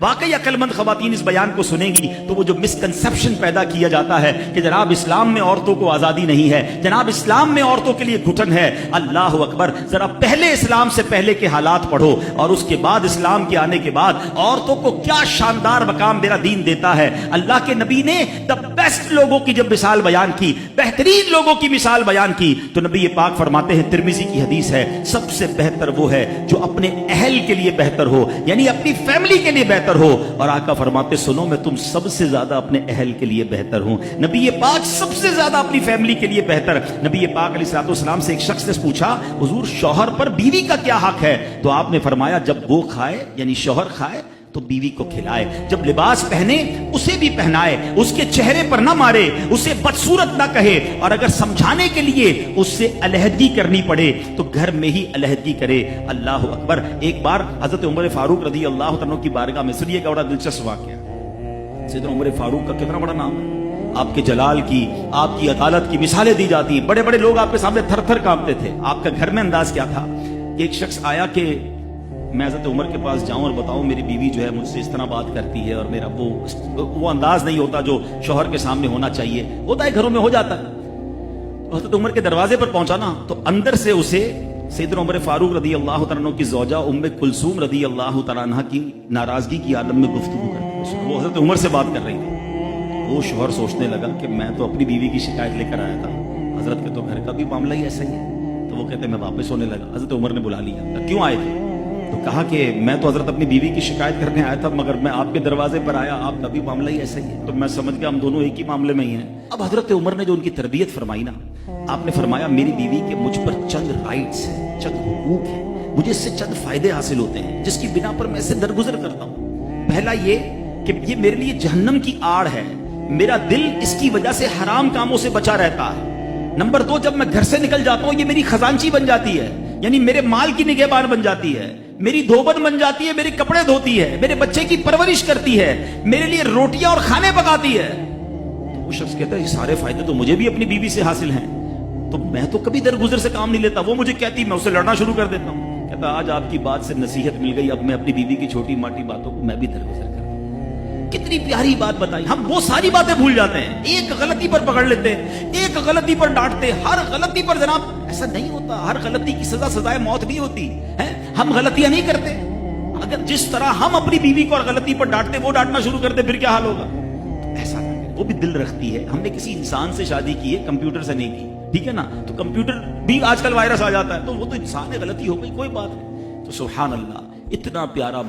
واقعی عقلمند خواتین اس بیان کو سنیں گی تو وہ جو مسکنسپشن پیدا کیا جاتا ہے کہ جناب اسلام میں عورتوں کو آزادی نہیں ہے، جناب اسلام میں عورتوں کے لیے گھٹن ہے، اللہ اکبر، ذرا پہلے اسلام سے پہلے کے حالات پڑھو اور اس کے بعد اسلام کے آنے کے بعد عورتوں کو کیا شاندار مقام میرا دین دیتا ہے۔ اللہ کے نبی نے دا بیسٹ لوگوں کی جب مثال بیان کی، بہترین لوگوں کی مثال بیان کی، تو نبی پاک فرماتے ہیں، ترمذی کی حدیث ہے، سب سے بہتر وہ ہے جو اپنے اہل کے لیے بہتر ہو، یعنی اپنی فیملی کے لیے بہتر ہو۔ اور آقا فرماتے، سنو میں تم سب سے زیادہ اپنے اہل کے لیے بہتر ہوں۔ نبی پاک سب سے زیادہ اپنی فیملی کے لیے بہتر۔ نبی پاک علیہ الصلوۃ والسلام سے ایک شخص نے پوچھا، حضور شوہر پر بیوی کا کیا حق ہے؟ تو آپ نے فرمایا، جب وہ کھائے یعنی شوہر کھائے تو بیوی کو کھلائے، جب لباس پہنے اسے بھی پہنائے، اس کے چہرے پر نہ مارے، اسے بدصورت نہ کہے، اور اگر سمجھانے کے لیے اس سے علیحدگی کرنی پڑے تو گھر میں ہی علیحدگی کرے۔ اللہ اکبر۔ ایک بار حضرت عمر فاروق رضی اللہ عنہ کی بارگاہ میں، سنیے گا، بڑا دلچسپ واقعہ۔ سیدنا عمر فاروق کا کتنا بڑا نام ہے، آپ کے جلال کی، آپ کی عدالت کی مثالیں دی جاتی ہیں، بڑے بڑے لوگ آپ کے سامنے تھر تھر کانپتے تھے۔ آپ کا گھر میں انداز کیا تھا؟ ایک شخص آیا کہ میں حضرت عمر کے پاس جاؤں اور بتاؤں میری بیوی جو ہے مجھ سے اس طرح بات کرتی ہے، اور میرا وہ انداز نہیں ہوتا جو شوہر کے سامنے ہونا چاہیے، ہوتا ہے گھروں میں ہو جاتا ہے۔ حضرت عمر کے دروازے پر پہنچا نا، تو اندر سے اسے سیدنا عمر فاروق رضی اللہ تعالیٰ عنہ کی زوجہ ام کلثوم رضی اللہ تعالیٰ عنہ کی ناراضگی کی عالم میں گفتگو کرتی، وہ حضرت عمر سے بات کر رہی تھی۔ وہ شوہر سوچنے لگا کہ میں تو اپنی بیوی کی شکایت لے کر آیا تھا، حضرت کے تو گھر کا بھی معاملہ ہی ایسا ہی ہے۔ تو وہ کہتے میں واپس ہونے لگا۔ حضرت عمر نے بلا لیا، کیوں آئے تھے؟ تو کہا کہ میں تو حضرت اپنی بیوی کی شکایت کرنے آیا تھا، مگر میں آپ کے دروازے پر آیا، آپ کا بھی معاملہ ہی ایسا ہی ہے، تو میں سمجھ گیا ہم دونوں ایک ہی معاملے میں ہی ہیں۔ اب حضرت عمر نے جو ان کی تربیت فرمائی نا، آپ نے فرمایا میری بیوی کے مجھ پر چند رائٹس ہیں، چند حقوق ہیں، مجھے اس سے چند فائدے حاصل ہوتے ہیں جس کی بنا پر میں اسے درگزر کرتا ہوں۔ پہلا یہ کہ یہ میرے لیے جہنم کی آڑ ہے، میرا دل اس کی وجہ سے حرام کاموں سے بچا رہتا ہے۔ نمبر دو، جب میں گھر سے نکل جاتا ہوں یہ میری خزانچی بن جاتی ہے، یعنی میرے مال کی نگہبان بن جاتی ہے، میری دھوبن بن جاتی ہے، میرے کپڑے دھوتی ہے، میرے بچے کی پرورش کرتی ہے، میرے لیے روٹیاں اور کھانے پکاتی ہے۔ تو وہ شخص کہتا ہے یہ سارے فائدے تو مجھے بھی اپنی بیوی سے حاصل ہیں، تو میں تو کبھی درگزر سے کام نہیں لیتا، وہ مجھے کہتی میں اسے لڑنا شروع کر دیتا ہوں۔ کہتا آج آپ کی بات سے نصیحت مل گئی، اب میں اپنی بیوی کی چھوٹی ماٹی باتوں کو میں بھی درگزر کرتا ہوں۔ کتنی پیاری بات بتائی، ہم وہ ساری باتیں بھول جاتے ہیں، ایک غلطی پر پکڑ لیتے ہیں، ایک غلطی پر ڈانٹتے، ہر غلطی پر جناب ایسا نہیں ہوتا، ہر غلطی کی سزا سزائے موت نہیں ہوتی ہے، ہم غلطیاں نہیں کرتے۔ اگر جس طرح ہم اپنی بیوی کو اور غلطی پر ڈانٹتے وہ ڈانٹنا شروع کرتے پھر کیا حال ہوگا؟ ایسا نہ کریں، وہ بھی دل رکھتی ہے، ہم نے کسی انسان سے شادی کی ہے، کمپیوٹر سے نہیں کی، ٹھیک ہے نا؟ تو کمپیوٹر بھی آج کل وائرس آ جاتا ہے، تو وہ تو انسان ہے، غلطی ہو گئی، کوئی بات نہیں۔ تو سبحان اللہ، اتنا پیارا